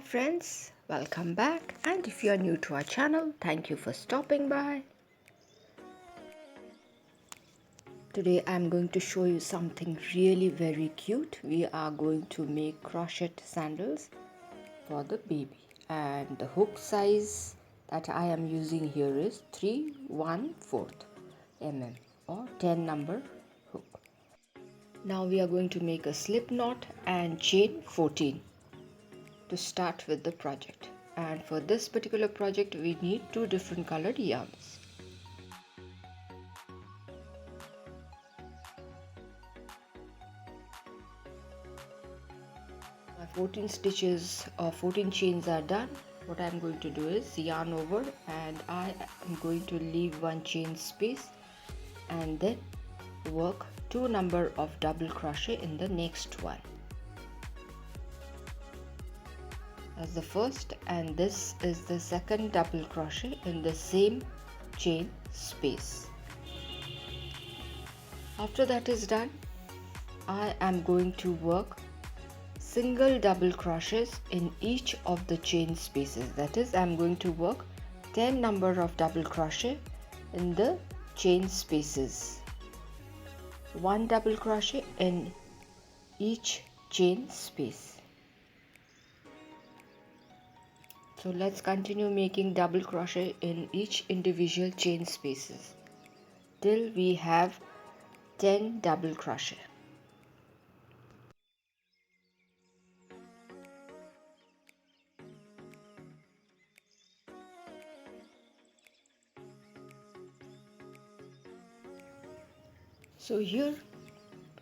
Hi friends, welcome back, and if you are new to our channel, thank you for stopping by. Today I am going to show you something really very cute. We are going to make crochet sandals for the baby, and the hook size that I am using here is 3/1/4 mm or 10 number hook. Now we are going to make a slip knot and chain 14 to start with the project, and for this particular project we need two different colored yarns. My 14 stitches or 14 chains are done. What I am going to do is yarn over, and I am going to leave one chain space and then work two number of double crochet in the next one as the first, and this is the second double crochet in the same chain space. After that is done, I am going to work single double crochets in each of the chain spaces. That is, I am going to work 10 number of double crochet in the chain spaces, one double crochet in each chain space. So let's continue making double crochet in each individual chain spaces till we have 10 double crochet. So here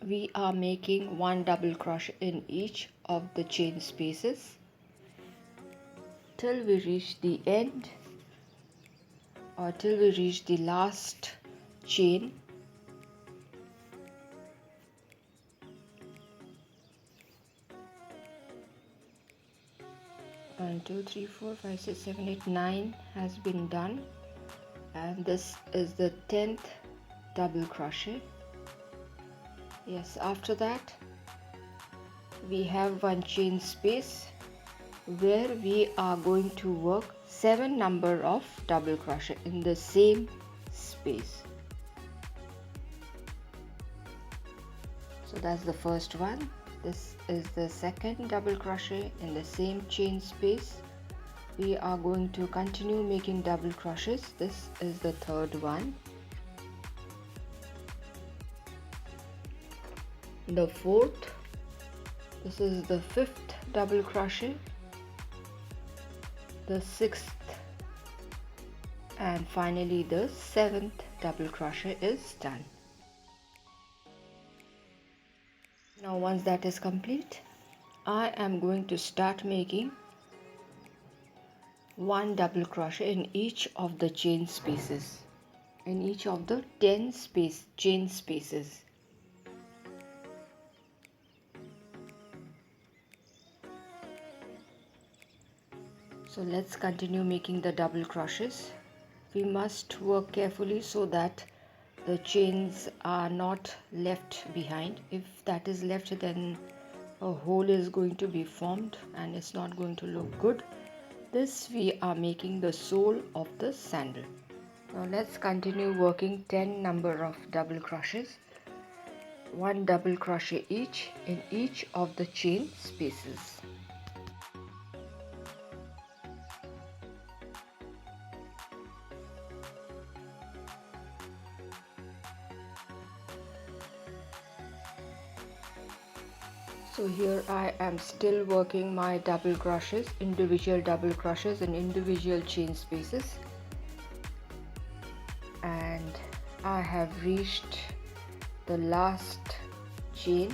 we are making one double crochet in each of the chain spaces till we reach the end, or till we reach the last chain. One, two, three, four, five, six, seven, eight, 9 has been done, and this is the 10th double crochet. Yes, after that we have one chain space where we are going to work 7 number of double crochet in the same space. So that's the first one. This is the second double crochet in the same chain space. We are going to continue making double crochets. This is the third one. The fourth. This is the fifth double crochet. The sixth, and finally the 7th double crochet is done. Now once that is complete, I am going to start making one double crochet in each of the chain spaces, in each of the 10 chain spaces. So let's continue making the double crochets. We must work carefully so that the chains are not left behind. If that is left, then a hole is going to be formed and it's not going to look good. This we are making the sole of the sandal. Now let's continue working 10 number of double crochets, one double crochet each in each of the chain spaces. So here I am still working my double crochets, individual double crochets in individual chain spaces, and I have reached the last chain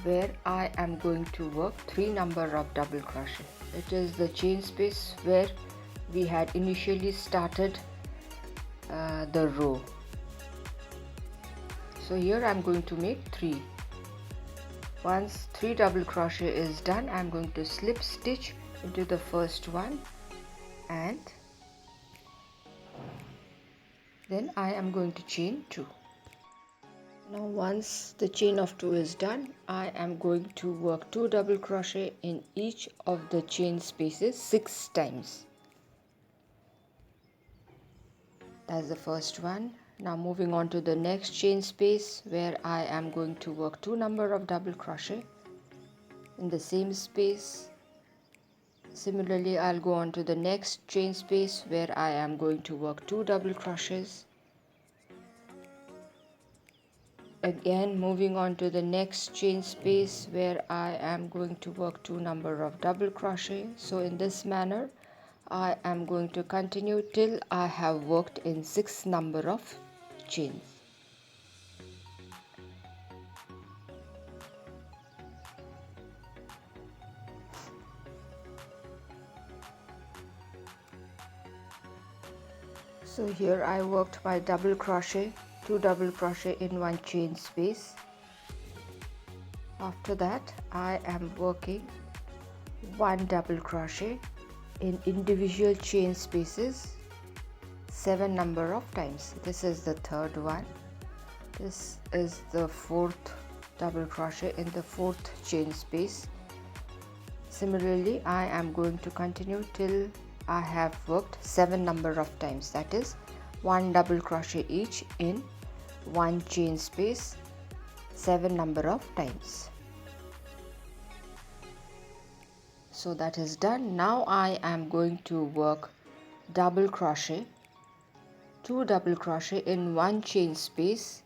where I am going to work 3 number of double crochet. It is the chain space where we had initially started the row. So here I am going to make 3. Once 3 double crochet is done, I am going to slip stitch into the first one, and then I am going to chain 2. Now once the chain of 2 is done, I am going to work 2 double crochet in each of the chain spaces 6 times. That's the first one. Now moving on to the next chain space where I am going to work 2 number of double crochet in the same space. Similarly, I'll go on to the next chain space where I am going to work 2 double crochets. Again, moving on to the next chain space where I am going to work 2 number of double crochet. So in this manner, I am going to continue till I have worked in 6 number of chains. So here I worked my double crochet, 2 double crochet in one chain space. After that, I am working 1 double crochet in individual chain spaces 7 number of times. This is the third one. This is the 4th double crochet in the 4th chain space. Similarly, I am going to continue till I have worked 7 number of times, that is 1 double crochet each in one chain space 7 number of times. So that is done. Now I am going to work double crochet, 2 double crochet in one chain space.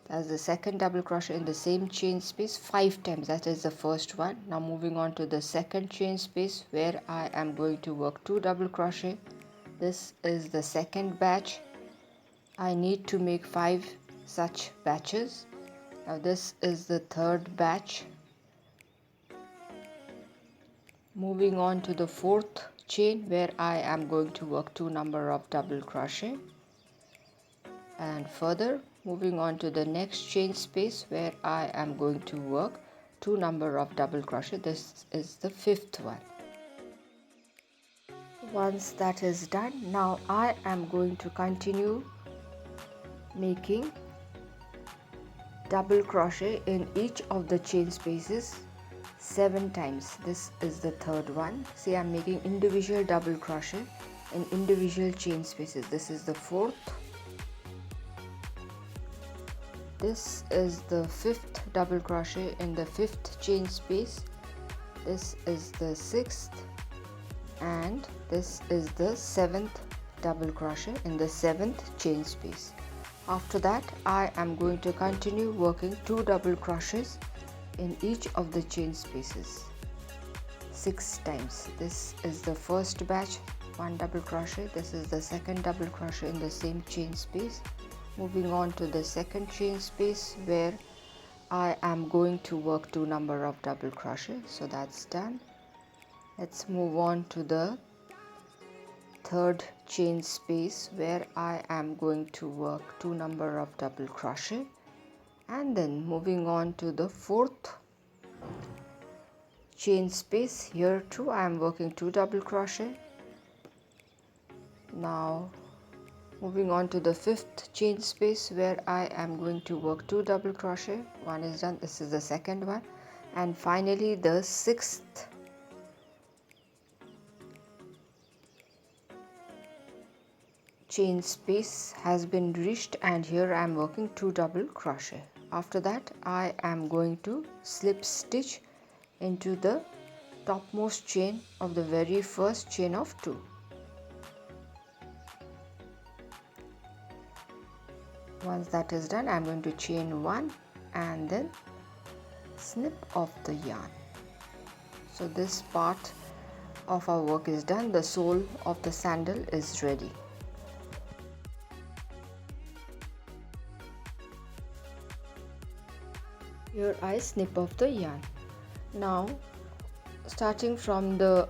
That's the second double crochet in the same chain space 5 times. That is the first one. Now moving on to the second chain space where I am going to work 2 double crochet. This is the second batch. I need to make 5 such batches. Now this is the third batch. Moving on to the 4th chain where I am going to work 2 number of double crochet, and further moving on to the next chain space where I am going to work 2 number of double crochet. This is the 5th one. Once that is done, now I am going to continue making double crochet in each of the chain spaces 7 times. This is the third one. See, I'm making individual double crochet in individual chain spaces. This is the 4th. This is the 5th double crochet in the 5th chain space. This is the 6th, and this is the 7th double crochet in the 7th chain space. After that, I am going to continue working 2 double crochets in each of the chain spaces 6 times. This is the first batch, 1 double crochet. This is the second double crochet in the same chain space. Moving on to the second chain space where I am going to work 2 number of double crochet. So that's done. Let's move on to the third chain space where I am going to work 2 number of double crochet, and then moving on to the 4th chain space. Here too I am working 2 double crochet. Now moving on to the 5th chain space where I am going to work 2 double crochet. One is done. This is the second one. And finally the 6th chain space has been reached, and here I am working 2 double crochet. After that, I am going to slip stitch into the topmost chain of the very first chain of 2. Once that is done, I am going to chain 1 and then snip off the yarn. So this part of our work is done. The sole of the sandal is ready. Here I snip off the yarn. Now starting from the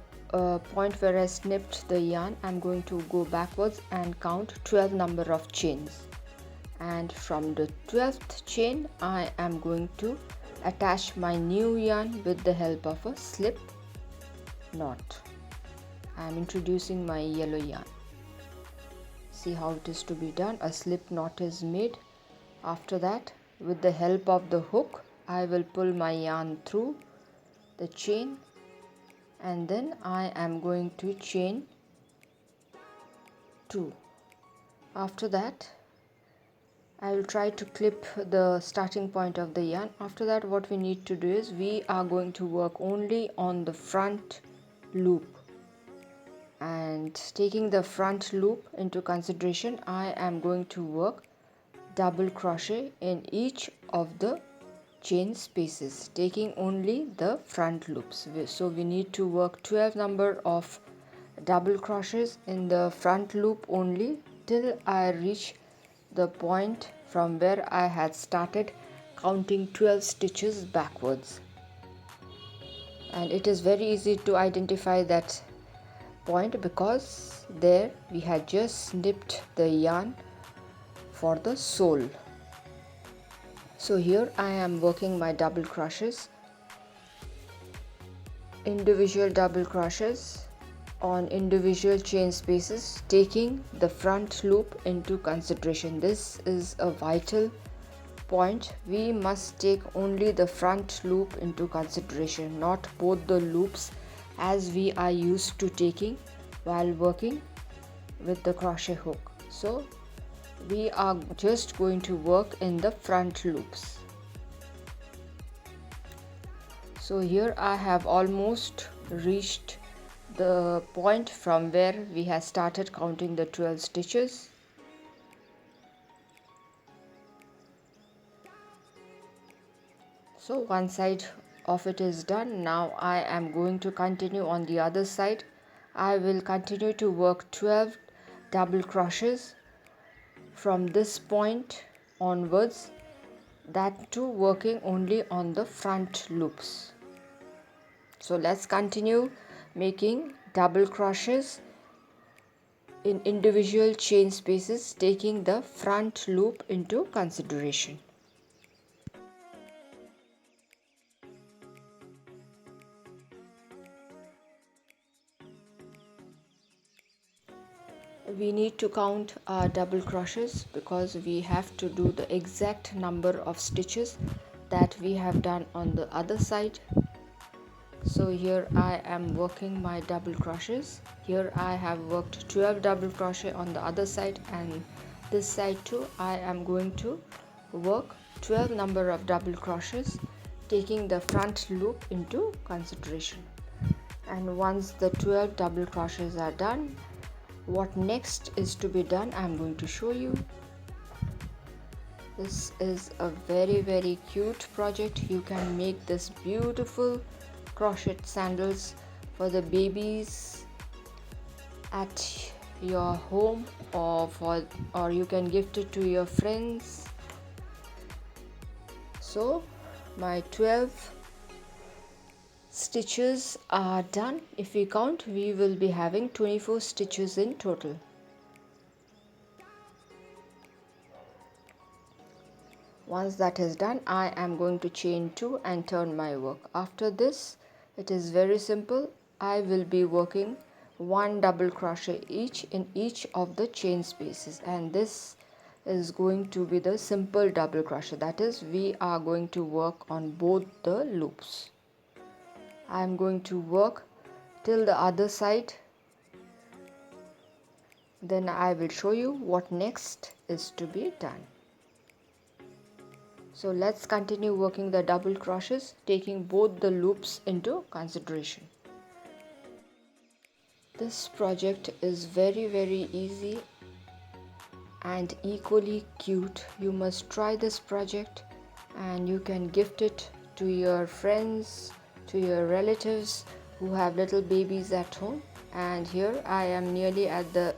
point where I snipped the yarn, I'm going to go backwards and count 12 number of chains, and from the 12th chain I am going to attach my new yarn with the help of a slip knot. I am introducing my yellow yarn. See how it is to be done. A slip knot is made After that, with the help of the hook, I will pull my yarn through the chain, and then I am going to chain 2. After that, I will try to clip the starting point of the yarn. After that, what we need to do is we are going to work only on the front loop, and taking the front loop into consideration, I am going to work double crochet in each of the chain spaces, taking only the front loops. So we need to work 12 number of double crochets in the front loop only till I reach the point from where I had started counting 12 stitches backwards. And it is very easy to identify that point because there we had just snipped the yarn for the sole. So here I am working my double crochets, individual double crochets on individual chain spaces, taking the front loop into consideration. This is a vital point. We must take only the front loop into consideration, not both the loops as we are used to taking while working with the crochet hook. So we are just going to work in the front loops. So here I have almost reached the point from where we have started counting the 12 stitches. So one side of it is done. Now I am going to continue on the other side. I will continue to work 12 double crochets from this point onwards, that too working only on the front loops. So let's continue making double crochets in individual chain spaces, taking the front loop into consideration. We need to count our double crochets because we have to do the exact number of stitches that we have done on the other side. So here I am working my double crochets. Here I have worked 12 double crochet on the other side, and this side too I am going to work 12 number of double crochets, taking the front loop into consideration. And once the 12 double crochets are done, what next is to be done I am going to show you. This is a very cute project. You can make this beautiful crochet sandals for the babies at your home, or you can gift it to your friends. So my 12 stitches are done. If we count, we will be having 24 stitches in total. Once that is done, I am going to chain 2 and turn my work. After this, it is very simple. I will be working 1 double crochet each in each of the chain spaces, and this is going to be the simple double crochet. That is, we are going to work on both the loops. I am going to work till the other side, then I will show you what next is to be done. So let's continue working the double crochets, taking both the loops into consideration. This project is very easy and equally cute. You must try this project, and you can gift it to your friends, to your relatives who have little babies at home. And here I am nearly at the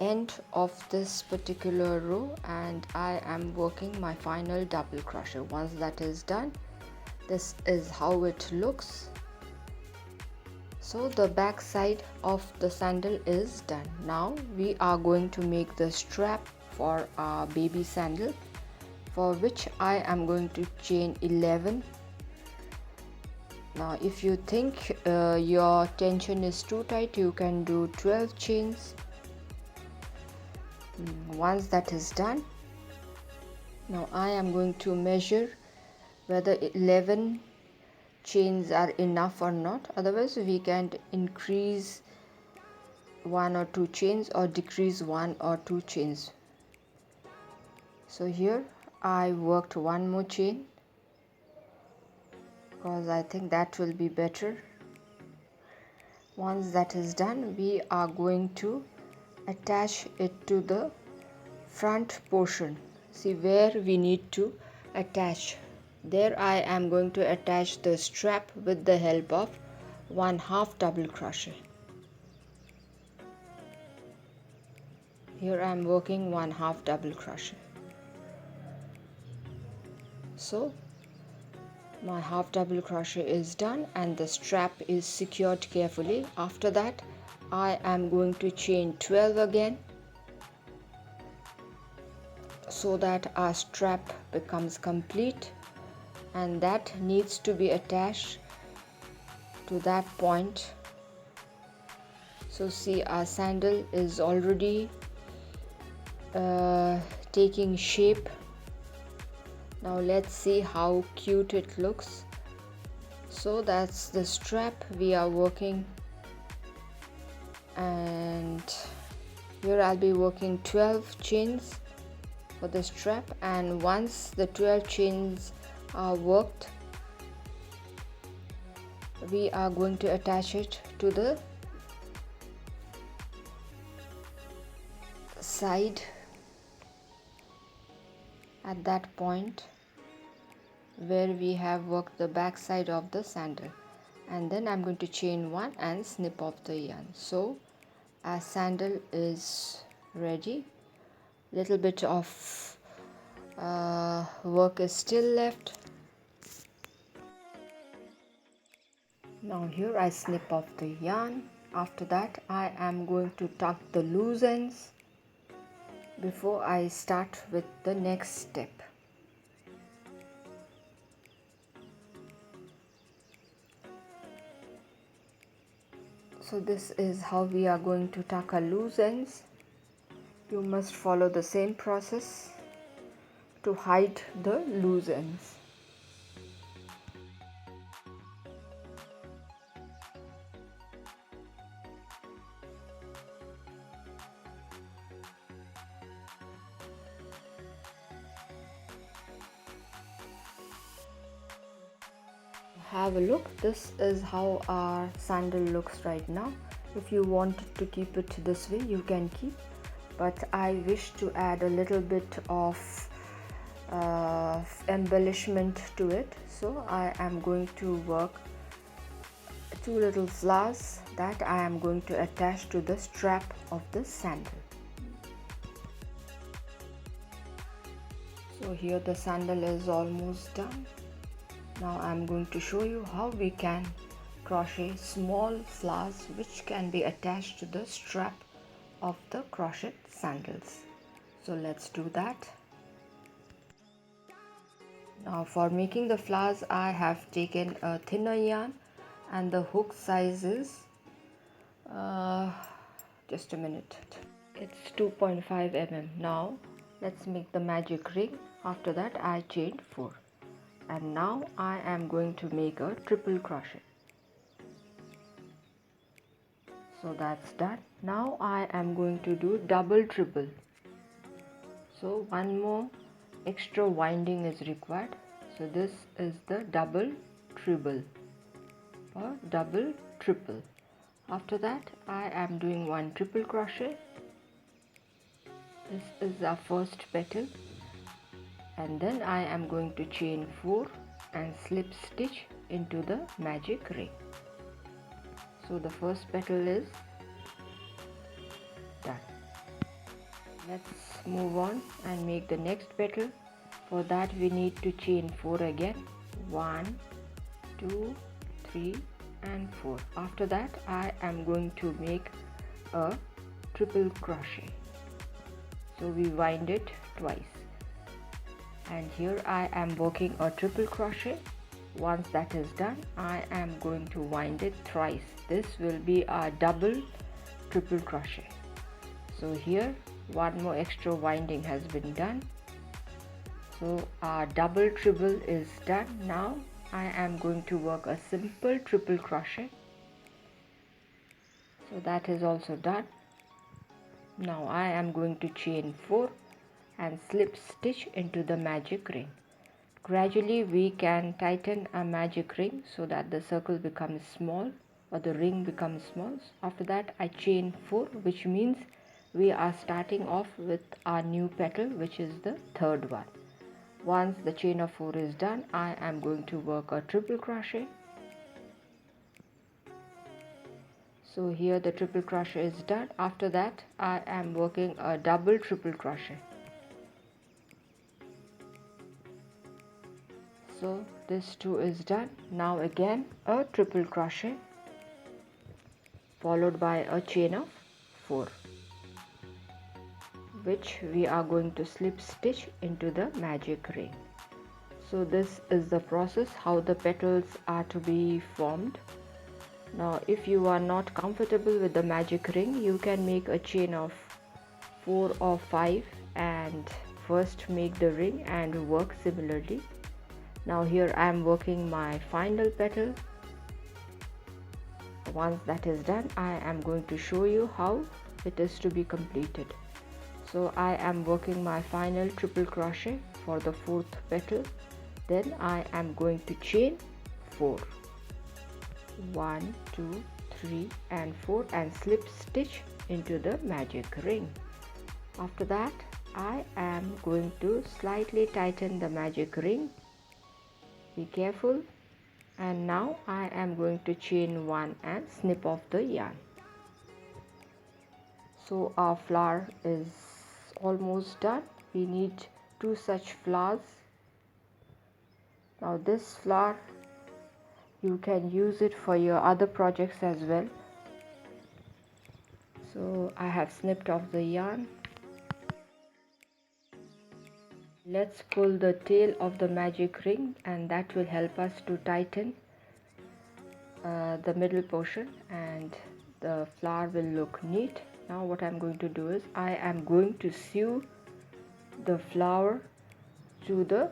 end of this particular row, and I am working my final double crochet. Once that is done, this is how it looks. So the back side of the sandal is done. Now we are going to make the strap for our baby sandal, for which I am going to chain 11. Now if you think your tension is too tight, you can do 12 chains. Once that is done, Now I am going to measure whether 11 chains are enough or not, otherwise we can increase 1 or 2 chains or decrease 1 or 2 chains. So here I worked 1 more chain because I think that will be better. Once that is done, we are going to attach it to the front portion. See where we need to attach. There I am going to attach the strap with the help of 1/2 double crochet. Here I am working 1/2 double crochet. So my half double crochet is done and the strap is secured carefully. After that I am going to chain 12 again so that our strap becomes complete, and that needs to be attached to that point. So see, our sandal is already taking shape. Now let's see how cute it looks. So that's the strap we are working, and here I'll be working 12 chains for the strap, and once the 12 chains are worked, we are going to attach it to the side at that point where we have worked the back side of the sandal, and then I'm going to chain 1 and snip off the yarn. So our sandal is ready. Little bit of work is still left. Now here I snip off the yarn. After that I am going to tuck the loose ends before I start with the next step. So this is how we are going to tuck our loose ends. You must follow the same process to hide the loose ends. Have a look. This is how our sandal looks right now. If you want to keep it this way, you can keep, but I wish to add a little bit of embellishment to it, so I am going to work 2 little flowers that I am going to attach to the strap of the sandal. So here the sandal is almost done. Now I am going to show you how we can crochet small flowers which can be attached to the strap of the crochet sandals. So let's do that. Now for making the flowers, I have taken a thinner yarn and the hook size is just a minute, it's 2.5 mm. Now let's make the magic ring. After that I chained 4. And now I am going to make a triple crochet. So that's done. Now I am going to do double triple. So 1 more extra winding is required. So this is the double treble or double triple. After that I am doing 1 triple crochet. This is our first petal. And then I am going to chain 4 and slip stitch into the magic ring. So the first petal is done. Let's move on and make the next petal. For that we need to chain 4 again. 1, 2, 3 and 4. After that I am going to make a triple crochet. So we wind it twice. And here I am working a triple crochet. Once that is done, I am going to wind it thrice. This will be a double triple crochet. So here 1 more extra winding has been done. So our double treble is done. Now I am going to work a simple triple crochet. So that is also done. Now I am going to chain 4 and slip stitch into the magic ring. Gradually we can tighten a magic ring so that the circle becomes small or the ring becomes small. After that I chain 4, which means we are starting off with our new petal, which is the third one. Once the chain of 4 is done, I am going to work a triple crochet. So here the triple crochet is done. After that I am working a double triple crochet. So this too is done. Now again a triple crochet followed by a chain of 4, which we are going to slip stitch into the magic ring. So this is the process how the petals are to be formed. Now if you are not comfortable with the magic ring, you can make a chain of 4 or 5 and first make the ring and work similarly. Now here I am working my final petal. Once that is done, I am going to show you how it is to be completed. So I am working my final triple crochet for the 4th petal. Then I am going to chain 4. 1, 2, 3 and 4 and slip stitch into the magic ring. After that I am going to slightly tighten the magic ring. Be careful. And now I am going to chain 1 and snip off the yarn. So our flower is almost done. We need 2 such flowers. Now this flower, you can use it for your other projects as well. So I have snipped off the yarn. Let's pull the tail of the magic ring, and that will help us to tighten the middle portion and the flower will look neat. Now what I'm going to do is I am going to sew the flower to the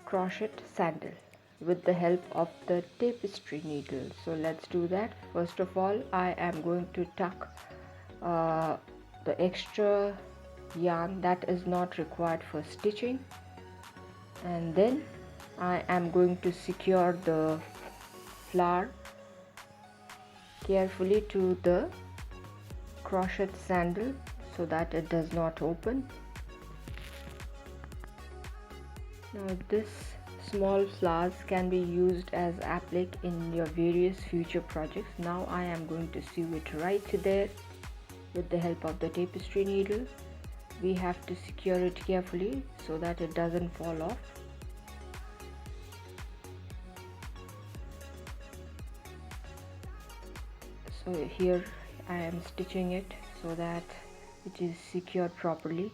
crochet sandal with the help of the tapestry needle. So let's do that. First of all, I am going to tuck the extra yarn that is not required for stitching, and then I am going to secure the flower carefully to the crochet sandal so that it does not open. Now this small flowers can be used as applique in your various future projects. Now I am going to sew it right there with the help of the tapestry needle. We have to secure it carefully so that it doesn't fall off. So here I am stitching it so that it is secured properly.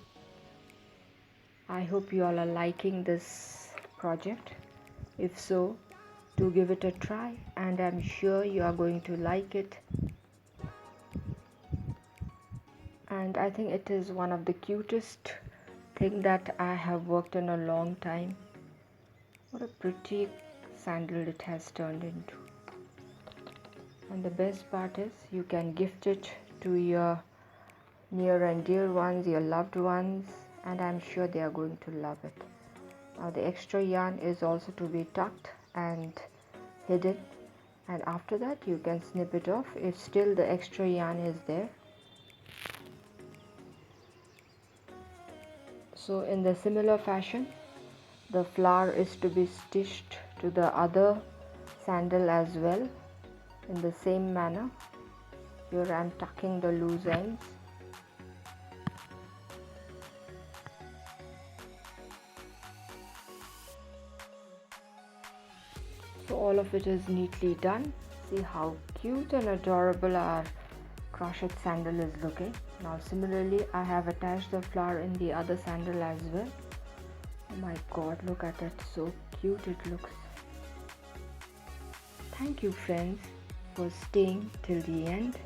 I hope you all are liking this project. If so, do give it a try, and I'm sure you are going to like it. And I think it is one of the cutest thing that I have worked in a long time. What a pretty sandal it has turned into. And the best part is you can gift it to your near and dear ones, your loved ones, and I'm sure they are going to love it. Now the extra yarn is also to be tucked and hidden, and after that you can snip it off if still the extra yarn is there. So in the similar fashion, the flower is to be stitched to the other sandal as well in the same manner. Here I am tucking the loose ends. So all of it is neatly done. See how cute and adorable our crochet sandal is looking. Now similarly I have attached the flower in the other sandal as well. Oh my god, look at it, so cute it looks. Thank you friends for staying till the end.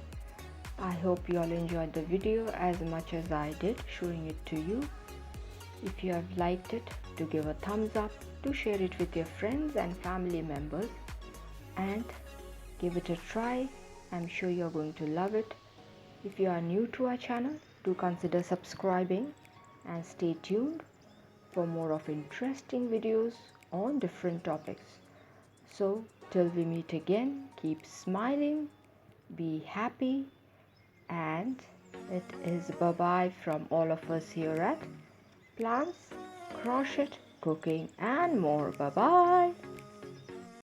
I hope you all enjoyed the video as much as I did showing it to you. If you have liked it, to give a thumbs up, to share it with your friends and family members, and give it a try. I'm sure you're going to love it. If you are new to our channel, do consider subscribing and stay tuned for more of interesting videos on different topics. So till we meet again, keep smiling, be happy, and it is bye-bye from all of us here at Plants, Crochet, Cooking and more. Bye-bye.